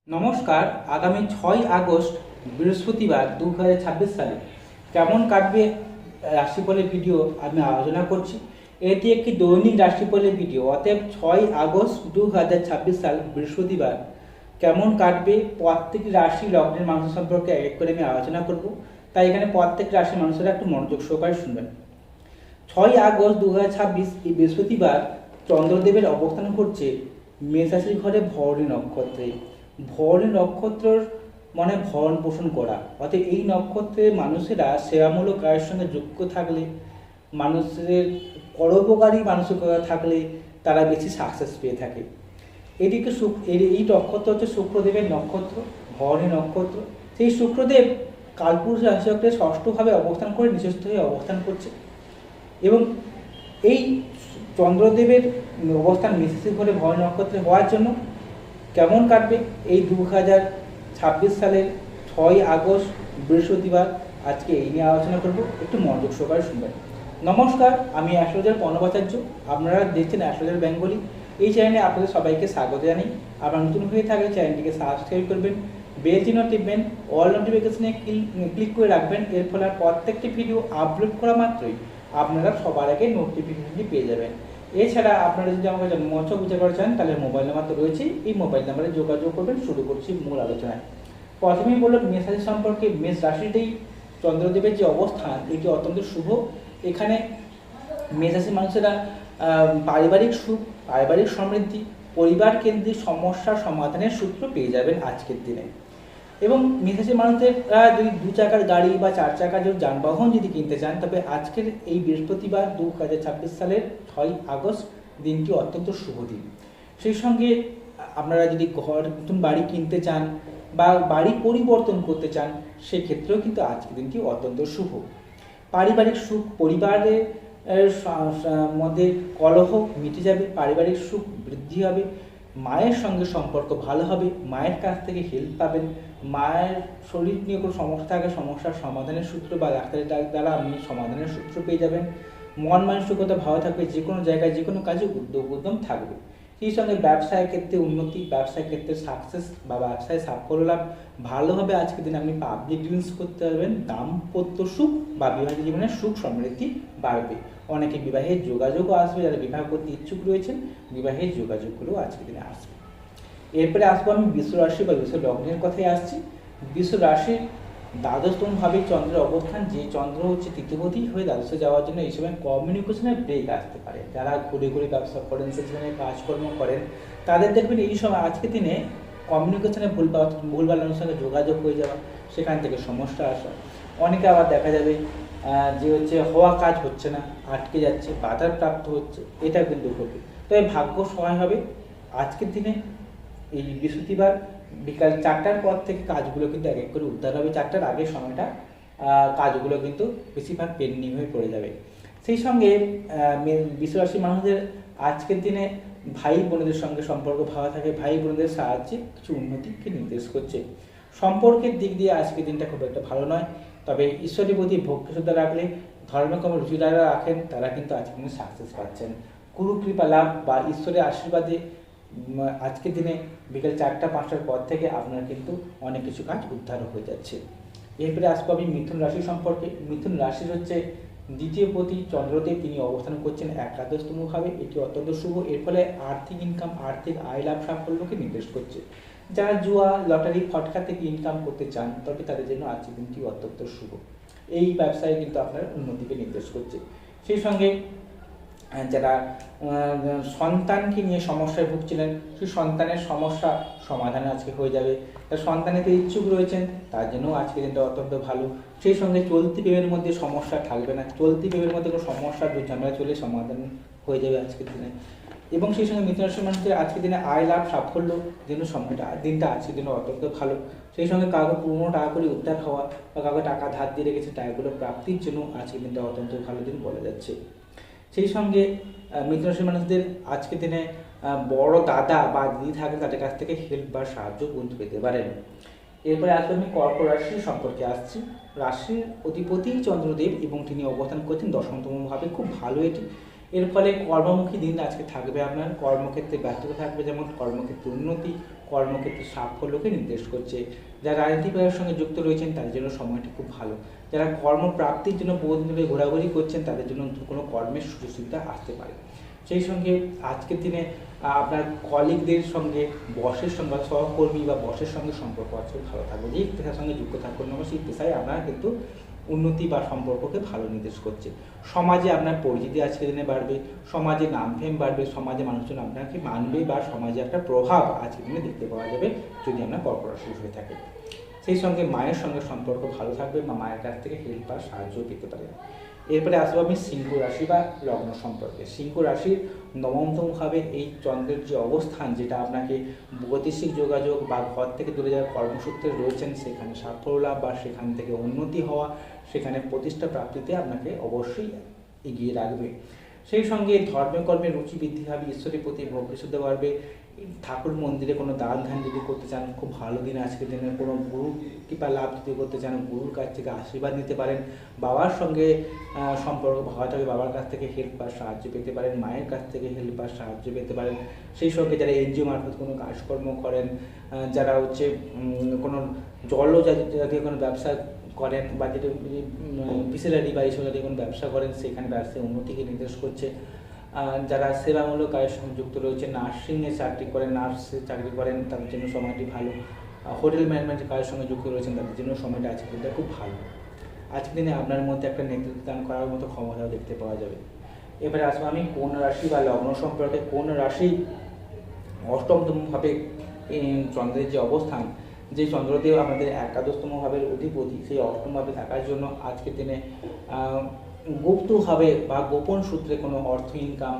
নমস্কার। আগামী 6 আগস্ট বৃহস্পতিবার 2026 সালে কেমন কাটবে রাশিফলের ভিডিও আমি আলোচনা করছি। এটি একটি দৈনিক রাশিফলের ভিডিও, অতএব 6 আগস্ট 2026 সাল বৃহস্পতিবার কেমন কাটবে প্রত্যেকটি রাশি লগ্নের মানুষ সম্পর্কে এক করে আমি আলোচনা করব। তাই এখানে প্রত্যেক রাশির মানুষেরা একটু মনোযোগ সহকারে শুনবেন। 6 আগস্ট 2026 এই বৃহস্পতিবার চন্দ্রদেবের অবস্থান করছে মেষ রাশির ঘরে ভরণী নক্ষত্রে। ভরণী নক্ষত্রর মানে ভরণ পোষণ করা, অর্থাৎ এই নক্ষত্রের মানুষেরা সেবামূলক কাজের সঙ্গে যুক্ত থাকলে, মানুষের পরোপকারী মানসিকতা থাকলে তারা বেশি সাকসেস পেয়ে থাকে। এদিকে এই নক্ষত্র হচ্ছে শুক্রদেবের নক্ষত্র, ভরণী নক্ষত্র। সেই শুক্রদেব কালপুরুষ রাশিচক্রে ষষ্ঠভাবে অবস্থান করে নিজস্ব হয়ে অবস্থান করছে এবং এই চন্দ্রদেবের অবস্থান মেষরাশির ঘরে ভরণী নক্ষত্রে হওয়ার জন্য কেমন কাটবে এই 2026 সালের 6 আগস্ট বৃহস্পতিবার, আজকে এই নিয়ে আলোচনা করব। একটু মনোযোগ সহকারে শুনবেন। নমস্কার, আমি অ্যাস্ট্রোলজার প্রণবাচার্য। আপনারা দেখছেন অ্যাস্ট্রোলজার বেঙ্গলি। এই চ্যানেলে আপনাদের সবাইকে স্বাগত জানাই। আপনারা নতুন হয়ে থাকলে চ্যানেলটিকে সাবস্ক্রাইব করবেন, বেল চিহ্ন টিপবেন, অল নোটিফিকেশনে ক্লিক করে রাখবেন। এর ফলে প্রত্যেকটি ভিডিও আপলোড করা মাত্রই আপনারা সবার আগে নোটিফিকেশনটি পেয়ে যাবেন। এছাড়া আপনারা যদি আমাকে জন্মোৎসব বুঝে করতে চান তাহলে মোবাইল নাম্বার তো রয়েছেই, এই মোবাইল নাম্বারে যোগাযোগ করবেন। শুরু করছি মূল আলোচনায়। প্রথমেই বললাম মেষ রাশি সম্পর্কে। মেষ রাশিতেই চন্দ্রদেবের যে অবস্থান এটি অত্যন্ত শুভ। এখানে মেষ রাশির মানুষেরা পারিবারিক সুখ, পারিবারিক সমৃদ্ধি, পরিবার কেন্দ্রিক সমস্যার সমাধানের সূত্র পেয়ে যাবেন আজকের দিনে। এবং মেষ রাশির মানুষেরা যদি 2 চাকার গাড়ি বা 4 চাকার যানবাহন যদি কিনতে চান, তবে আজকের এই বৃহস্পতিবার 2026 সালের 6 আগস্ট দিনটি অত্যন্ত শুভ দিন। সেই সঙ্গে আপনারা যদি নতুন বাড়ি কিনতে চান বা বাড়ি পরিবর্তন করতে চান, সেক্ষেত্রেও কিন্তু আজকের দিনটি অত্যন্ত শুভ। পারিবারিক সুখ, পরিবারের মধ্যে কলহ মিটে যাবে, পারিবারিক সুখ বৃদ্ধি হবে, মায়ের সঙ্গে সম্পর্ক ভালো হবে, মায়ের কাছ থেকে হেল্প পাবেন, মায়ের শরীর নিয়ে কোনো সমস্যা থাকে সমস্যার সমাধানের সূত্র বা ডাক্তারের দ্বারা আপনি সমাধানের সূত্র পেয়ে যাবেন। মন মানসিকতা ভালো থাকবে, যে কোনো জায়গায় যে কোনো কাজে উদ্যম থাকবে। সেই সঙ্গে ব্যবসায়ের ক্ষেত্রে উন্নতি, ব্যবসায়ের ক্ষেত্রে সাকসেস বা ব্যবসায় সাফল্য লাভ ভালোভাবে আজকের দিনে আপনি পাবলিক ডিলিংস করতে পারবেন। দাম্পত্য সুখ বা বিবাহিত জীবনের সুখ সমৃদ্ধি বাড়বে। অনেকে বিবাহের যোগাযোগও আসবে, যারা বিবাহ করতে ইচ্ছুক রয়েছেন বিবাহের যোগাযোগগুলো আজকের দিনে আসবে। এরপরে আসবো আমি বৃষ রাশি বা বৃষ লগ্নের কথায় আসছি। বৃষ রাশির দ্বাদশতম ভাবে চন্দ্রের অবস্থান, যে চন্দ্র হচ্ছে তৃতীয়পতি হয়ে দ্বাদশে যাওয়ার জন্য এই সময় কমিউনিকেশনের ব্রেক আসতে পারে। যারা ঘুরে ঘুরে ব্যবসা করেন, সেখানে কাজকর্ম করেন, তাদের দেখবেন এই সময় আজকের দিনে কমিউনিকেশনে ভুলভাল মানুষের সঙ্গে যোগাযোগ হয়ে যাওয়া, সেখান থেকে সমস্যা আসা। অনেকে আবার দেখা যাবে যে হচ্ছে হওয়া কাজ হচ্ছে না, আটকে যাচ্ছে, বাধার প্রাপ্ত হচ্ছে, এটা কিন্তু ঘটবে। তবে ভাগ্য সহায় হবে আজকের দিনে। এই বৃহস্পতিবার বিকাল 4টার পর থেকে কাজগুলো কিন্তু এক এক করে উদ্ধার হবে। 4টার আগের সময়টা কাজগুলো কিন্তু বেশিরভাগ পেন্ডিং হয়ে পড়ে যাবে। সেই সঙ্গে বৃষ রাশির মানুষদের আজকের দিনে ভাই বোনদের সঙ্গে সম্পর্ক ভালো থাকে, ভাই বোনদের সাহায্যে কিছু উন্নতিকে নির্দেশ করছে। সম্পর্কের দিক দিয়ে আজকের দিনটা খুব একটা ভালো নয়, তবে ঈশ্বরের প্রতি ভক্তি শ্রদ্ধা রাখলে, ধর্মকর্মে রুচি যারা রাখেন তারা কিন্তু আজকের দিনে সাকসেস পাচ্ছেন। গুরু কৃপা লাভ বা ঈশ্বরের আশীর্বাদে আজকের দিনে বিকেল 4টা-5টার পর থেকে আপনার কিন্তু অনেক কিছু কাজ উদ্ধার হয়ে যাচ্ছে। এরপরে আসবো আমি মিথুন রাশি সম্পর্কে। মিথুন রাশির হচ্ছে দ্বিতীয় পতি চন্দ্রদেব, তিনি অবস্থান করছেন একাদশতম ভাবে। এটি অত্যন্ত শুভ। এর ফলে আর্থিক ইনকাম, আর্থিক আয় লাভ সাফল্যকে নির্দেশ করছে। যারা জুয়া, লটারি, ফটকা থেকে ইনকাম করতে চান, তবে তাদের জন্য আজকের দিনটি অত্যন্ত শুভ। এই ব্যবসায় কিন্তু আপনার উন্নতিকে নির্দেশ করছে। সেই সঙ্গে যারা সন্তানকে নিয়ে সমস্যায় ভুগছিলেন, সেই সন্তানের সমস্যা সমাধানে আজকে হয়ে যাবে। যারা সন্তানেতে ইচ্ছুক রয়েছেন তার জন্যও আজকে দিনটা অত্যন্ত ভালো। সেই সঙ্গে চলতি প্রেমের মধ্যে সমস্যা থাকবে না, চলতি প্রেমের মধ্যে কোনো সমস্যা ঝামেলা চলে সমাধান হয়ে যাবে আজকের দিনে। এবং সেই সঙ্গে মিথুন রাশির মানুষদের আজকের দিনে আয় লাভ সাফল্য জন্য সময়টা দিনটা আজকের দিনে অত্যন্ত ভালো। সেই সঙ্গে কাউকে পুরোনো টাকা করে উদ্ধার হওয়া বা কাউকে টাকা ধার দিয়ে রেখেছে, টাকাগুলো প্রাপ্তির জন্য আজকের দিনটা অত্যন্ত ভালো দিন বলা যাচ্ছে। সেই সঙ্গে মিথুন রাশির মানুষদের আজকের দিনে বড় দাদা বা দিদি থাকে, তাদের কাছ থেকে হেল্প বা সাহায্য কিন্তু পেতে পারেন। এরপরে আসলে আমি কর্কট রাশি সম্পর্কে আসছি। রাশির অধিপতি চন্দ্রদেব এবং তিনি অবস্থান করছেন 10তম ভাবে, খুব ভালো এটি। এর ফলে কর্মমুখী দিন আজকে থাকবে, আপনার কর্মক্ষেত্রে ব্যস্ততা থাকবে, যেমন কর্মক্ষেত্রে উন্নতি, কর্মক্ষেত্রে সাফল্যকে নির্দেশ করছে। যারা রাজনীতি বিভাগের সঙ্গে যুক্ত রয়েছেন তাদের জন্য সময়টি খুব ভালো। যারা কর্মপ্রাপ্তির জন্য বহুদিন ধরে ঘোরাঘুরি করছেন তাদের জন্য কোনো কর্মের সুযোগ সুবিধা আসতে পারে। সেই সঙ্গে আজকের দিনে আপনার কলিগদের সঙ্গে, বসের সঙ্গে, সহকর্মী বা বসের সঙ্গে সম্পর্ক আজকে ভালো থাকবে। যেই পেশার সঙ্গে যুক্ত থাকুন না সেই পেশায় আপনার কিন্তু উন্নতি বা সম্পর্ককে ভালো নির্দেশ করছে। সমাজে আপনার পরিচিতি আজকের দিনে বাড়বে, সমাজে নাম ফেম বাড়বে, সমাজে মানুষজন আপনাকে মানবে বা সমাজে একটা প্রভাব আজকের দিনে দেখতে পাওয়া যাবে যদি আপনার কর্কট রাশি হয়ে থাকে। সেই সঙ্গে মায়ের সঙ্গে সম্পর্ক ভালো থাকবে বা মায়ের কাছ থেকে হেল্প বা সাহায্য পেতে পারেন। এরপরে আসবো আমি সিংহ রাশি বা লগ্ন সম্পর্কে। সিংহ রাশির নবমতমভাবে এই চন্দ্রের যে অবস্থান, যেটা আপনাকে বৈদেশিক যোগাযোগ বা ঘর থেকে দূরে যাওয়ার কর্মসূত্রে রয়েছেন সেখানে সাফল্য লাভ বা সেখান থেকে উন্নতি হওয়া, সেখানে প্রতিষ্ঠা প্রাপ্তিতে আপনাকে অবশ্যই এগিয়ে রাখবে। সেই সঙ্গে ধর্মে কর্মে রুচি বৃদ্ধি হবে, ঈশ্বরের প্রতি ভক্তি শুদ্ধ বাড়বে। ঠাকুর মন্দিরে কোনো দান ধ্যান যদি করতে চান খুব ভালো দিন আজকের দিনে। কোনো গুরু কৃপা লাভ যদি করতে চান গুরুর কাছ থেকে আশীর্বাদ নিতে পারেন। বাবার সঙ্গে সম্পর্ক ভালো থাকবে, বাবার কাছ থেকে হেল্প বা সাহায্য পেতে পারেন, মায়ের কাছ থেকে হেল্প বা সাহায্য পেতে পারেন। সেই সঙ্গে যারা এনজিও মারফত কোনো কাজকর্ম করেন, যারা হচ্ছে কোনো জাতীয় কোনো ব্যবসা করেন বা যেটা ফিশারি বা এইসব জাতীয় কোনো ব্যবসা করেন সেখানে ব্যবসায় উন্নতিকে নির্দেশ করছে। যারা সেবামূলক কাজের সঙ্গে যুক্ত রয়েছে, নার্সিংয়ে চাকরি করেন, নার্সে চাকরি করেন, তাদের জন্য সময়টি ভালো। হোটেল ম্যানেজমেন্টের কাজের সঙ্গে যুক্ত রয়েছেন তাদের জন্য সময়টা আজকের দিনটা খুব ভালো। আজকের দিনে আপনার মধ্যে একটা নেতৃত্ব দান করার মতো ক্ষমতাও দেখতে পাওয়া যাবে। এবারে আসবো আমি কন্যা রাশি বা লগ্ন সম্পর্কে। কন্যা রাশি অষ্টমতমভাবে চন্দ্রের যে অবস্থান, যে চন্দ্রদেব আমাদের একাদশতম ভাবের অধিপতি, সেই অষ্টমভাবে থাকার জন্য আজকের দিনে গুপ্তভাবে বা গোপন সূত্রে কোনো অর্থ ইনকাম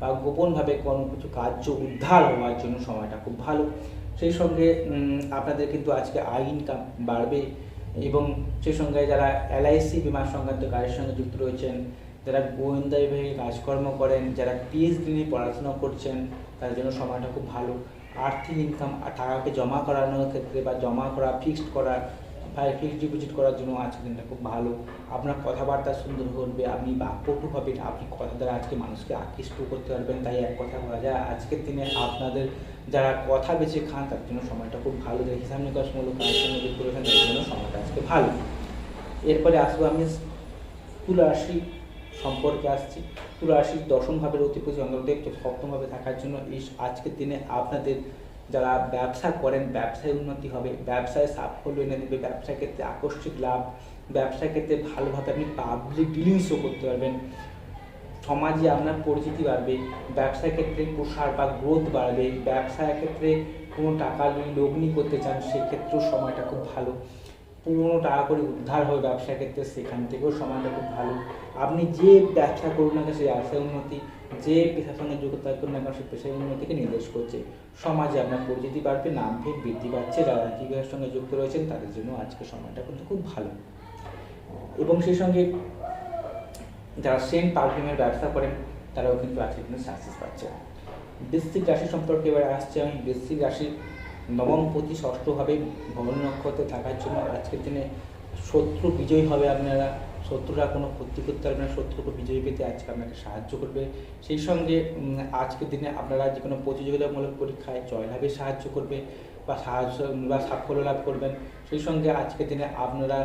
বা গোপনভাবে কোনো কিছু কার্য উদ্ধার হওয়ার জন্য সময়টা খুব ভালো। সেই সঙ্গে আপনাদের কিন্তু আজকে আয় ইনকাম বাড়বে এবং সেই সঙ্গে যারা এলআইসি বিমা সংক্রান্ত কাজের সঙ্গে যুক্ত রয়েছেন, যারা গোয়েন্দা বিভাগে কাজকর্ম করেন, যারা পিএইচডি নিয়ে পড়াশোনা করছেন তাদের জন্য সময়টা খুব ভালো। আর্থিক ইনকাম টাকাকে জমা করানোর ক্ষেত্রে বা জমা করা, ফিক্সড করা, ফিক্সড ডিপোজিট করার জন্য আজকের দিনটা খুব ভালো। আপনার কথাবার্তা সুন্দর করবে, আপনি বাক্যটু হবেন, আপনি কথা দ্বারা আজকে মানুষকে আকৃষ্ট করতে পারবেন। তাই এক কথা বলা যায় আজকের দিনে আপনাদের যারা কথা বেছে খান তার জন্য সময়টা খুব ভালো। যারা হিসাব নিকাশমূলক কাজের সঙ্গে যুক্ত রয়েছেন তাদের জন্য সময়টা আজকে ভালো। এরপরে আসবো আমি তুলা রাশি সম্পর্কে আসছি। তুলা রাশির দশম ভাবের অধিপতি চন্দ্রদেব সপ্তমভাবে থাকার জন্য এই আজকের দিনে আপনাদের যারা ব্যবসা করেন ব্যবসায় উন্নতি হবে, ব্যবসায় সাফল্য এনে দেবে, ব্যবসা ক্ষেত্রে আকস্মিক লাভ, ব্যবসা ক্ষেত্রে ভালোভাবে আপনি পাবলিক ডিলিংসও করতে পারবেন, সমাজে আপনার পরিচিতি বাড়বে, ব্যবসা ক্ষেত্রে প্রসার বা গ্রোথ বাড়বে, ব্যবসার ক্ষেত্রে কোনো টাকা লগ্নি করতে চান সেক্ষেত্রেও সময়টা খুব ভালো। পুরোনো টাকা করে উদ্ধার হবে ব্যবসা ক্ষেত্রে, সেখান থেকেও সময়টা খুব ভালো। আপনি যে ব্যবসা করুন না সেই ব্যবসায় উন্নতি, যে পেশার সঙ্গে যুক্ত থাকুন না সেই পেশার উন্নতিকে নির্দেশ করছে। সমাজে আপনার পরিচিতি বাড়বে, নাম ফেম বৃদ্ধি পাচ্ছে। যারা রাজনীতির সঙ্গে যুক্ত রয়েছেন তাদের জন্য আজকে সময়টা কিন্তু খুব ভালো। এবং সেই সঙ্গে যারা সেন্ট পারফিউমের ব্যবসা করেন তারাও কিন্তু আজকে কিন্তু সাকসেস পাচ্ছে। বৃশ্চিক রাশি সম্পর্কে এবার আসছে আমি। বৃশ্চিক রাশির নবমপতি ষষ্ঠভাবে ভবন নক্ষত্রে থাকার জন্য আজকের দিনে শত্রু বিজয়ী হবে। আপনারা শত্রুরা কোনো ক্ষতি করতে পারবে না, শত্রুকে বিজয়ী পেতে আজকে আপনাকে সাহায্য করবে। সেই সঙ্গে আজকের দিনে আপনারা যে কোনো প্রতিযোগিতামূলক পরীক্ষায় জয়লাভে সাহায্য করবে বা সাফল্য লাভ করবেন। সেই সঙ্গে আজকের দিনে আপনারা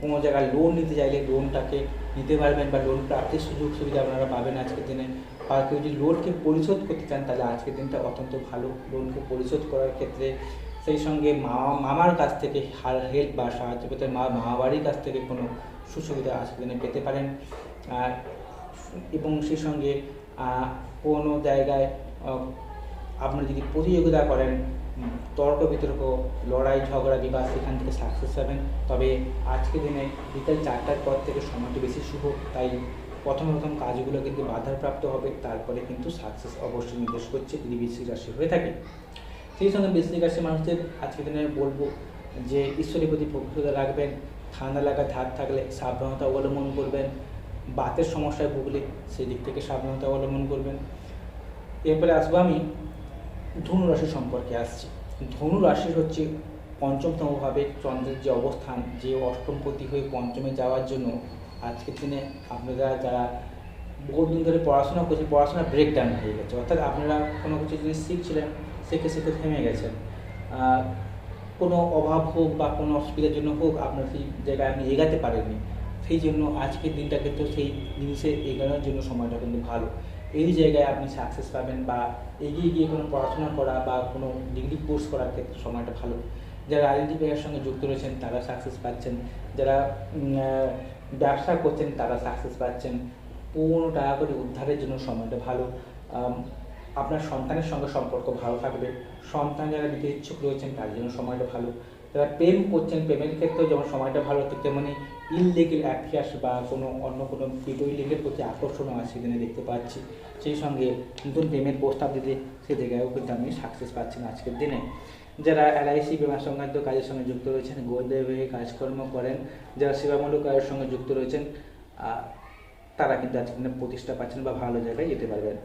কোনো জায়গায় লোন নিতে চাইলে লোনটাকে নিতে পারবেন বা লোন প্রাপ্তির সুযোগ সুবিধা আপনারা পাবেন আজকের দিনে। বা কেউ যদি লোনকে পরিশোধ করতে চান তাহলে আজকের দিনটা অত্যন্ত ভালো লোনকে পরিশোধ করার ক্ষেত্রে। সেই সঙ্গে মামার কাছ থেকে হেল্প বা সাহায্য পেতে, মামা বাড়ির কাছ থেকে কোনো সুবিধা আজকের দিনে পেতে পারেন। এবং সেই সঙ্গে কোনো জায়গায় আপনি যদি প্রতিযোগিতা করেন, তর্ক বিতর্ক, লড়াই ঝগড়া বিবাদ, সেখান থেকে সাকসেস পাবেন। তবে আজকের দিনে বিকেল 4টার পর থেকে সময়টি বেশি শুভ, তাই প্রথম কাজগুলো কিন্তু বাধাপ্রাপ্ত হবে, তারপরে কিন্তু সাকসেস অবশ্যই নির্দেশ করছে যদি বৃশ্চিক রাশি হয়ে থাকে। সেই সঙ্গে বৃশ্চিক রাশির মানুষদের আজকের দিনে বলবো যে ঈশ্বরের প্রতি ভক্তিটা রাখবেন, ঠান্ডা লাগা ধার থাকলে সাবধানতা অবলম্বন করবেন, বাতের সমস্যায় ভুগলে সেই দিক থেকে সাবধানতা অবলম্বন করবেন। এরপরে আসবো আমি ধনু রাশি সম্পর্কে আসছি। ধনু রাশির হচ্ছে পঞ্চমতমভাবে চন্দ্রের যে অবস্থান, যে অষ্টমপতি হয়ে পঞ্চমে যাওয়ার জন্য আজকের দিনে আপনারা যারা বহুদিন ধরে পড়াশোনা করছেন, পড়াশোনা ব্রেক ডাউন হয়ে গেছে, অর্থাৎ আপনারা কোনো কিছু জিনিস শিখছিলেন, শিখে শিখে থেমে গেছেন। কোনো অভাব হোক বা কোনো অসুবিধার জন্য হোক আপনার সেই জায়গায় আপনি এগাতে পারেননি, সেই জন্য আজকের দিনটা কিন্তু সেই জিনিসে এগোনোর জন্য সময়টা কিন্তু ভালো। এই জায়গায় আপনি সাকসেস পাবেন বা এগিয়ে গিয়ে কোনো পড়াশোনা করা বা কোনো ডিগ্রি কোর্স করার ক্ষেত্রে সময়টা ভালো। যারা রাজনীতি পেশার সঙ্গে যুক্ত রয়েছেন তারা সাকসেস পাচ্ছেন, যারা ব্যবসা করছেন তারা সাকসেস পাচ্ছেন। 15 টাকা করে উদ্ধারের জন্য সময়টা ভালো। আপনার সন্তানের সঙ্গে সম্পর্ক ভালো থাকবে। সন্তান যারা দিতে ইচ্ছুক রয়েছেন তার জন্য সময়টা ভালো। যারা প্রেম করছেন প্রেমের ক্ষেত্রেও যেমন সময়টা ভালো, ঠিক তেমনি ইললিগেল অ্যাফেয়ার্স বা কোনো অন্য কোনো বিটুইলিগের প্রতি আকর্ষণও আছে সেদিনে দেখতে পাচ্ছি। সেই সঙ্গে নতুন প্রেমের প্রস্তাব দিতে সে জায়গায়ও কিন্তু আমি সাকসেস পাচ্ছি না আজকের দিনে। যারা এলআইসি বিমা সংক্রান্ত কাজের সঙ্গে যুক্ত রয়েছেন, গোয়েন্দা কাজকর্ম করেন, যারা সেবামূলক কাজের সঙ্গে যুক্ত রয়েছেন তারা কিন্তু আজকে প্রতিষ্ঠা পাচ্ছেন বা ভালো জায়গায় যেতে পারবেন।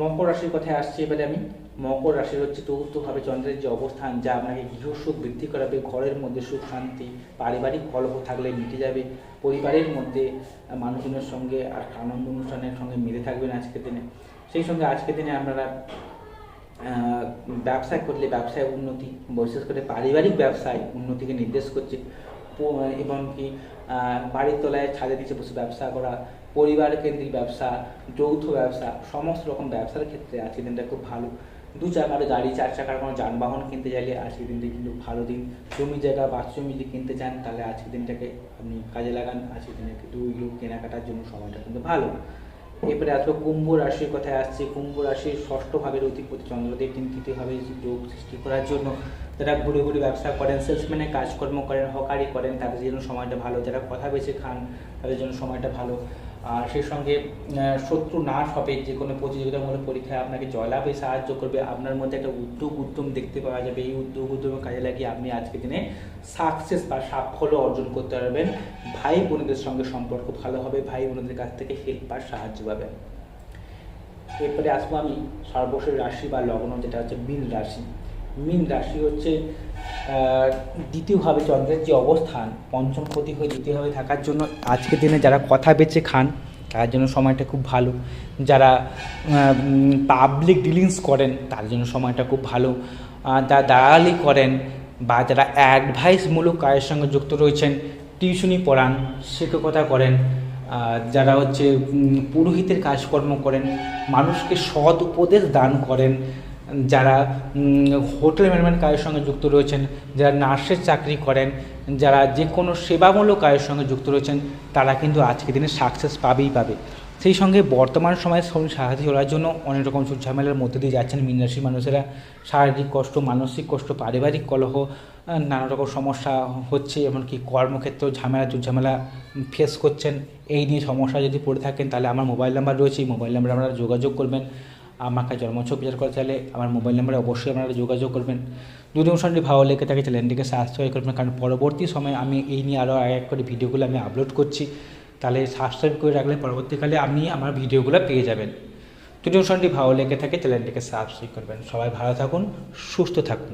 মকর রাশির কথায় আসছি এবারে আমি। মকর রাশির হচ্ছে চতুর্থভাবে চন্দ্রের যে অবস্থান, যা আপনাকে গৃহসুখ বৃদ্ধি করাবে, ঘরের মধ্যে সুখ শান্তি, পারিবারিক কলহ থাকলে মিটে যাবে, পরিবারের মধ্যে মানুষজনের সঙ্গে আর আনন্দ অনুষ্ঠানের সঙ্গে মিলে থাকবেন আজকের দিনে। সেই সঙ্গে আজকের দিনে আপনারা ব্যবসা করলে ব্যবসায় উন্নতি, বিশেষ করে পারিবারিক ব্যবসায় উন্নতিকে নির্দেশ করছে। এবং কি বাড়ির তলায় ছাদের নিচে বসে ব্যবসা করা, পরিবার কেন্দ্রিক ব্যবসা, যৌথ ব্যবসা, সমস্ত রকম ব্যবসার ক্ষেত্রে আজকের দিনটা খুব ভালো। 2 চাকার গাড়ি, 4 চাকার কোনো যানবাহন কিনতে চাইলে আজকের দিনটা কিন্তু ভালো দিন। জমি জায়গা বাস্তু যদি কিনতে চান তাহলে আজকের দিনটাকে আপনি কাজে লাগান। আজকের দিনে কিন্তু ওইগুলো কেনাকাটার জন্য সময়টা কিন্তু ভালো। এরপরে আসবো কুম্ভ রাশির কথায় আসছে। কুম্ভ রাশির 6ষ্ঠ ভাবের অধিপতি চন্দ্রদেব তিনি তৃতীয়ভাবে যোগ সৃষ্টি করার জন্য যারা ঘুরে ঘুরে ব্যবসা করেন, সেলসম্যানের কাজকর্ম করেন, হকারি করেন তাদের জন্য সময়টা ভালো। যারা কথা বেছে খান তাদের জন্য সময়টা ভালো। আর সেই সঙ্গে শত্রু নাশ হবে, যে কোনো প্রতিযোগিতামূলক পরীক্ষায় আপনাকে জয়লাভে সাহায্য করবে। আপনার মধ্যে একটা উদ্যম দেখতে পাওয়া যাবে। এই উদ্যমের কাজে লাগিয়ে আপনি আজকের দিনে সাকসেস বা সাফল্য অর্জন করতে পারবেন। ভাই বোনদের সঙ্গে সম্পর্ক ভালো হবে, ভাই বোনদের কাছ থেকে হেল্প বা সাহায্য পাবেন। এরপরে আসবো আমি সর্বশেষ রাশি বা লগ্ন, যেটা হচ্ছে মীন রাশি। মীন রাশি হচ্ছে দ্বিতীয়ভাবে চন্দ্রের যে অবস্থান, পঞ্চম পতি হয়ে দ্বিতীয়ভাবে থাকার জন্য আজকের দিনে যারা কথা বেচে খান তার জন্য সময়টা খুব ভালো। যারা পাবলিক ডিলিংস করেন তার জন্য সময়টা খুব ভালো। যারা দালালি করেন বা যারা অ্যাডভাইসমূলক কাজের সঙ্গে যুক্ত রয়েছেন, টিউশনি পড়ান, শিক্ষকতা করেন, যারা হচ্ছে পুরোহিতের কাজকর্ম করেন, মানুষকে সৎ উপদেশ দান করেন, যারা হোটেল ম্যানেজমেন্ট কাজের সঙ্গে যুক্ত রয়েছেন, যারা নার্সের চাকরি করেন, যারা যে কোনো সেবামূলক কাজের সঙ্গে যুক্ত রয়েছেন তারা কিন্তু আজকের দিনে সাকসেস পাবেই পাবে। সেই সঙ্গে বর্তমান সময়ে সাহায্য করার জন্য অনেক রকম ঝামেলার মধ্যে দিয়ে যাচ্ছেন মীন রাশির মানুষেরা। শারীরিক কষ্ট, মানসিক কষ্ট, পারিবারিক কলহ, নানা রকম সমস্যা হচ্ছে, এমনকি কর্মক্ষেত্রেও ঝামেলা ফেস করছেন। এই নিয়ে সমস্যা যদি পড়ে থাকেন তাহলে আমার মোবাইল নাম্বার রয়েছে, এই মোবাইল নাম্বারে আপনারা যোগাযোগ করবেন। আমাকে জন্মছক বিচার করতে চাইলে আমার মোবাইল নাম্বারে অবশ্যই আপনারা যোগাযোগ করবেন। যদি অনুষ্ঠানটি ভালো লেগে থাকে চ্যানেলটিকে সাবস্ক্রাইব করবেন, কারণ পরবর্তী সময়ে আমি এই নিয়ে আরও এক করে ভিডিওগুলো আমি আপলোড করছি। তাহলে সাবস্ক্রাইব করে রাখলে পরবর্তীকালে আপনি আমার ভিডিওগুলো পেয়ে যাবেন। যদি অনুষ্ঠানটি ভালো লেগে থাকে চ্যানেলটিকে সাবস্ক্রাইব করবেন। সবাই ভালো থাকুন, সুস্থ থাকুন।